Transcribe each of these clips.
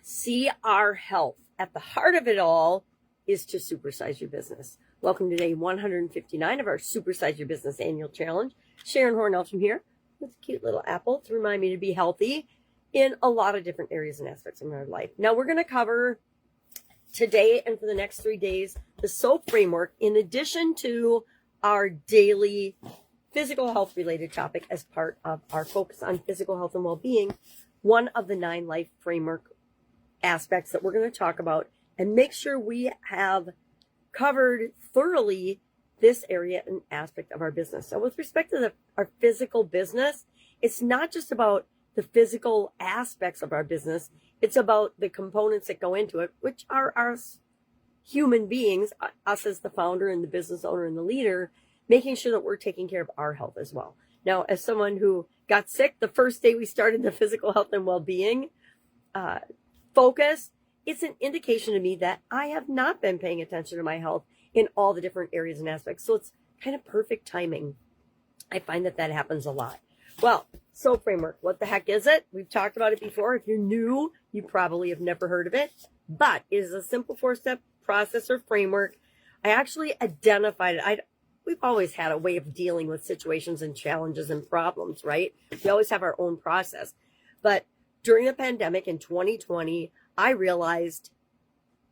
CR Health. At the heart of it all is to supersize your business. Welcome to day 159 of our Supersize Your Business Annual Challenge. Sharon Horne-Ellstrom here with a cute little apple to remind me to be healthy in a lot of different areas and aspects of my life. Now we're going to cover today and for the next 3 days the SOAP framework in addition to our daily physical health related topic as part of our focus on physical health and well-being, one of the 9 life framework aspects that we're going to talk about and make sure we have covered thoroughly this area and aspect of our business. So with respect to our physical business, it's not just about the physical aspects of our business. It's about the components that go into it, which are us human beings, us as the founder and the business owner and the leader, making sure that we're taking care of our health as well. Now, as someone who got sick the first day we started the physical health and well-being focus, it's an indication to me that I have not been paying attention to my health in all the different areas and aspects. So it's kind of perfect timing. I find that happens a lot. Well, SOAP framework, what the heck is it? We've talked about it before. If you're new, you probably have never heard of it, but it is a simple 4-step process or framework. I actually identified it. We've always had a way of dealing with situations and challenges and problems, right? We always have our own process. But during the pandemic in 2020, I realized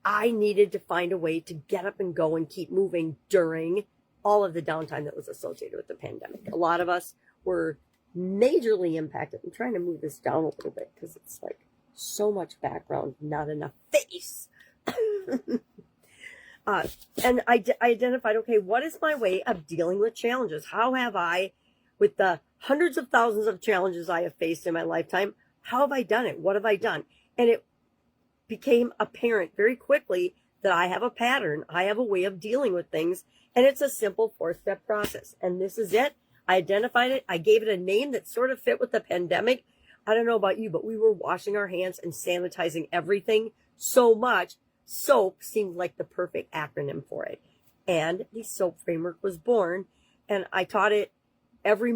I needed to find a way to get up and go and keep moving during all of the downtime that was associated with the pandemic. A lot of us were majorly impacted. I'm trying to move this down a little bit because it's like so much background, not enough face. And I identified, okay, what is my way of dealing with challenges? How have I, with the hundreds of thousands of challenges I have faced in my lifetime, how have I done it? What have I done? And it became apparent very quickly that I have a pattern. I have a way of dealing with things, and it's a simple 4-step process. And this is it. I identified it. I gave it a name that sort of fit with the pandemic. I don't know about you, but we were washing our hands and sanitizing everything so much. SOAP seemed like the perfect acronym for it. And the SOAP framework was born, and I taught it every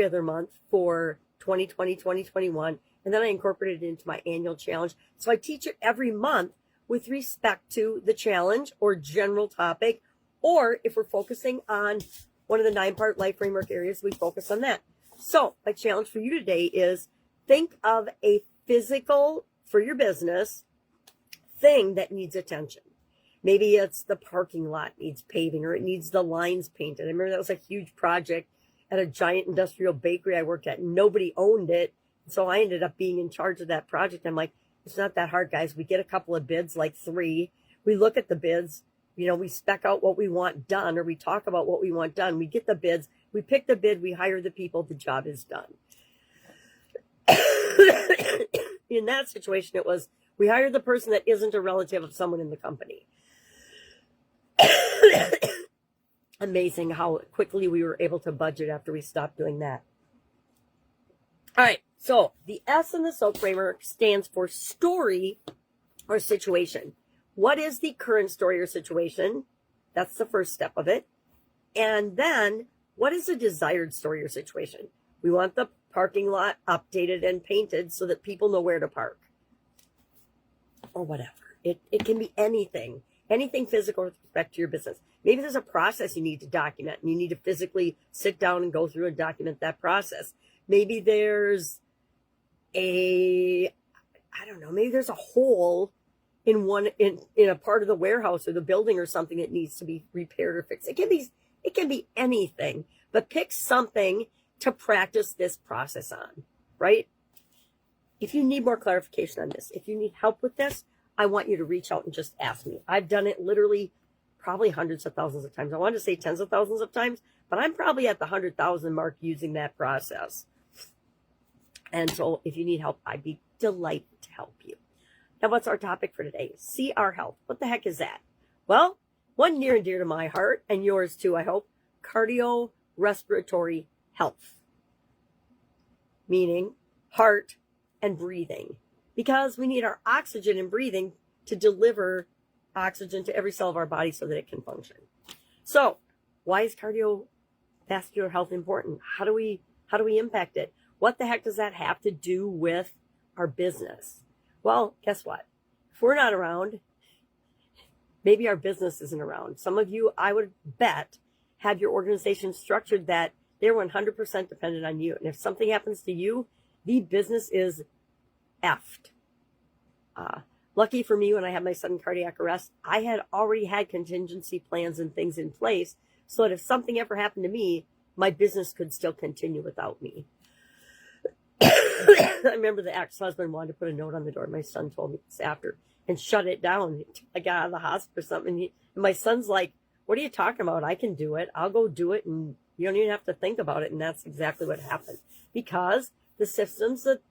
other month for 2020, 2021. And then I incorporated it into my annual challenge. So I teach it every month with respect to the challenge or general topic, or if we're focusing on one of the 9-part life framework areas, we focus on that. So my challenge for you today is think of a physical, for your business, thing that needs attention. Maybe it's the parking lot needs paving, or it needs the lines painted. I remember that was a huge project at a giant industrial bakery I worked at. Nobody owned it. So I ended up being in charge of that project. I'm like, it's not that hard, guys. We get a couple of bids, like 3. We look at the bids. We spec out what we want done, or we talk about what we want done. We get the bids. We pick the bid. We hire the people. The job is done. In that situation, it was, we hired the person that isn't a relative of someone in the company. Amazing how quickly we were able to budget after we stopped doing that. All right. So the S in the SOAP framework stands for story or situation. What is the current story or situation? That's the first step of it. And then what is a desired story or situation? We want the parking lot updated and painted so that people know where to park. Or whatever. It can be anything physical with respect to your business. Maybe there's a process you need to document and you need to physically sit down and go through and document that process. Maybe there's maybe there's a hole in a part of the warehouse or the building or something that needs to be repaired or fixed. It can be anything, but pick something to practice this process on, right? If you need more clarification on this, if you need help with this, I want you to reach out and just ask me. I've done it literally probably hundreds of thousands of times. I wanted to say tens of thousands of times, but I'm probably at the 100,000 mark using that process. And so if you need help, I'd be delighted to help you. Now, what's our topic for today? CR Health. What the heck is that? Well, one near and dear to my heart, and yours too, I hope, cardiorespiratory health. Meaning heart and breathing. Because we need our oxygen and breathing to deliver oxygen to every cell of our body so that it can function. So, why is cardiovascular health important? How do we impact it? What the heck does that have to do with our business? Well, guess what? If we're not around, maybe our business isn't around. Some of you, I would bet, have your organization structured that they're 100% dependent on you. And if something happens to you, the business is effed. Lucky for me, when I had my sudden cardiac arrest, I had already had contingency plans and things in place so that if something ever happened to me, my business could still continue without me. I remember the ex-husband wanted to put a note on the door. My son told me this after and shut it down. I got out of the hospital or something. And my son's like, what are you talking about? I can do it. I'll go do it. And you don't even have to think about it. And that's exactly what happened, because the systems, the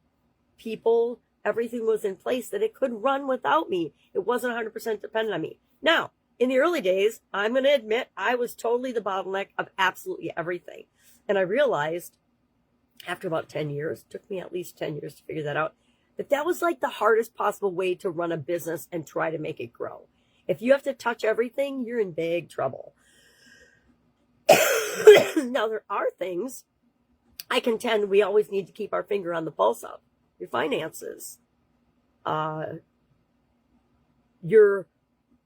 people, everything was in place that it could run without me. It wasn't 100% dependent on me. Now, in the early days, I'm going to admit I was totally the bottleneck of absolutely everything. And I realized after about 10 years, it took me at least 10 years to figure that out, that was like the hardest possible way to run a business and try to make it grow. If you have to touch everything, you're in big trouble. Now, there are things I contend we always need to keep our finger on the pulse of. Your finances, your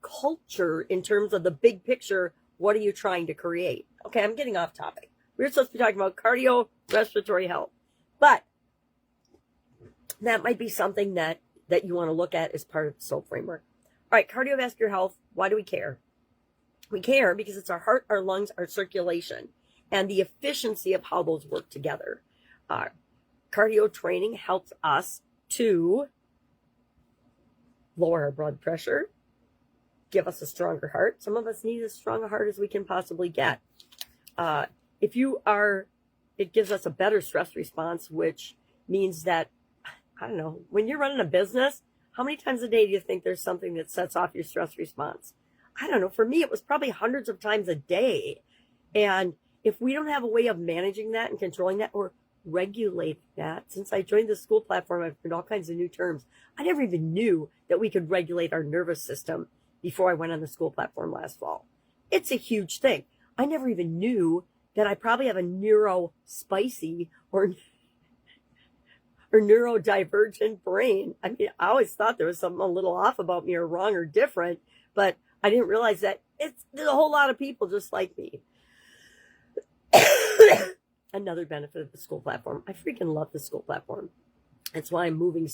culture in terms of the big picture. What are you trying to create? Okay, I'm getting off topic. We're supposed to be talking about cardiorespiratory health, but that might be something that you want to look at as part of the SOAP framework. All right, cardiovascular health. Why do we care? We care because it's our heart, our lungs, our circulation, and the efficiency of how those work together. Cardio training helps us to lower our blood pressure, give us a stronger heart. Some of us need as strong a heart as we can possibly get. It gives us a better stress response, which means that, I don't know, when you're running a business, how many times a day do you think there's something that sets off your stress response? I don't know. For me, it was probably hundreds of times a day. And if we don't have a way of managing that and controlling that or regulating that, since I joined the school platform, I've learned all kinds of new terms. I never even knew that we could regulate our nervous system before I went on the school platform last fall. It's a huge thing. I never even knew that I probably have a neurospicy or neurodivergent brain. I mean, I always thought there was something a little off about me or wrong or different, but I didn't realize that there's a whole lot of people just like me. Another benefit of the school platform. I freaking love the school platform. That's why I'm moving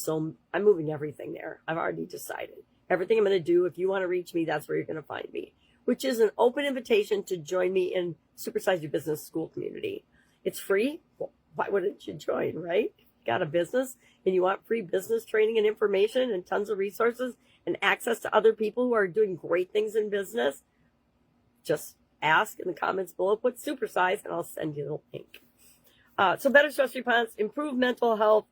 everything there. I've already decided. Everything I'm going to do, if you want to reach me, that's where you're going to find me, which is an open invitation to join me in Supersize Your Business School community. It's free. Well, why wouldn't you join, right? Got a business and you want free business training and information and tons of resources and access to other people who are doing great things in business, just ask in the comments below, put Supersize, and I'll send you the link. So better stress response, improved mental health,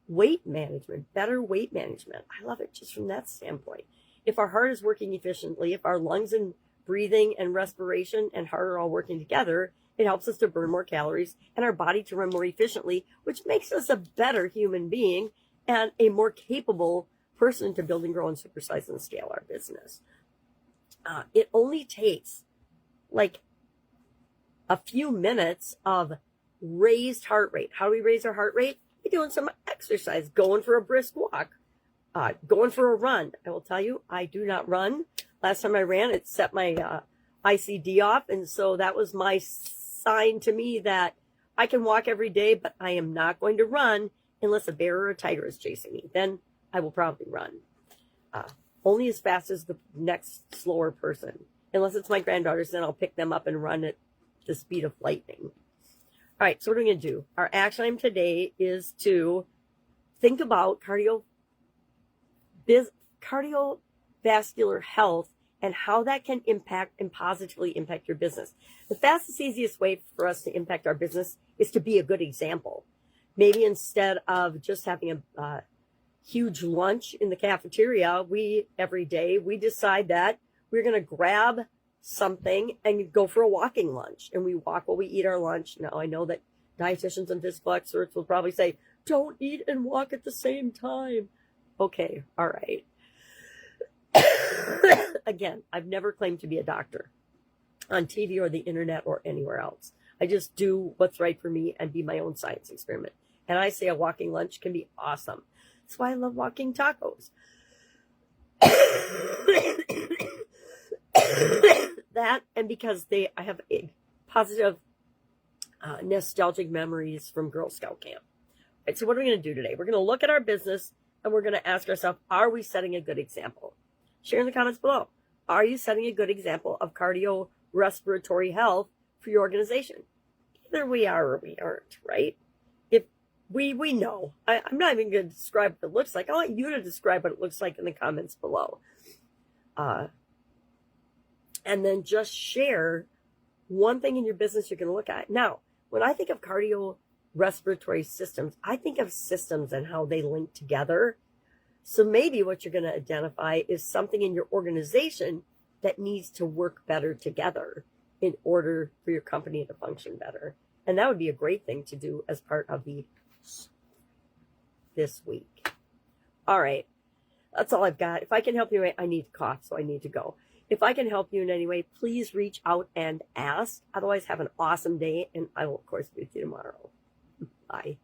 weight management, better weight management. I love it just from that standpoint. If our heart is working efficiently, if our lungs and breathing and respiration and heart are all working together, it helps us to burn more calories and our body to run more efficiently, which makes us a better human being and a more capable person to build and grow and supersize and scale our business. It only takes like a few minutes of raised heart rate. How do we raise our heart rate? We're doing some exercise, going for a brisk walk, going for a run. I will tell you, I do not run. Last time I ran, it set my ICD off. And so that was my sign to me that I can walk every day, but I am not going to run unless a bear or a tiger is chasing me. Then I will probably run. Only as fast as the next slower person. Unless it's my granddaughters, then I'll pick them up and run at the speed of lightning. All right, so what are we going to do? Our action item today is to think about cardiovascular health and how that can impact and positively impact your business. The fastest, easiest way for us to impact our business is to be a good example. Maybe instead of just having a huge lunch in the cafeteria, every day we decide that we're going to grab something and go for a walking lunch, and we walk while we eat our lunch. Now, I know that dietitians and physical experts will probably say, don't eat and walk at the same time. Okay, all right. Again, I've never claimed to be a doctor on TV or the internet or anywhere else. I just do what's right for me and be my own science experiment. And I say a walking lunch can be awesome. That's why I love walking tacos. That, and because I have a positive nostalgic memories from Girl Scout camp. Right, so what are we going to do today? We're going to look at our business and we're going to ask ourselves, are we setting a good example? Share in the comments below. Are you setting a good example of cardiorespiratory health for your organization? Either we are or we aren't, right? If we know. I'm not even going to describe what it looks like. I want you to describe what it looks like in the comments below. And then just share one thing in your business you're going to look at. Now, when I think of cardiorespiratory systems, I think of systems and how they link together. So maybe what you're going to identify is something in your organization that needs to work better together in order for your company to function better. And that would be a great thing to do as part of this week. All right. That's all I've got. If I can help you, I need to cough, so I need to go. If I can help you in any way, please reach out and ask. Otherwise, have an awesome day, and I will, of course, be with you tomorrow. Bye.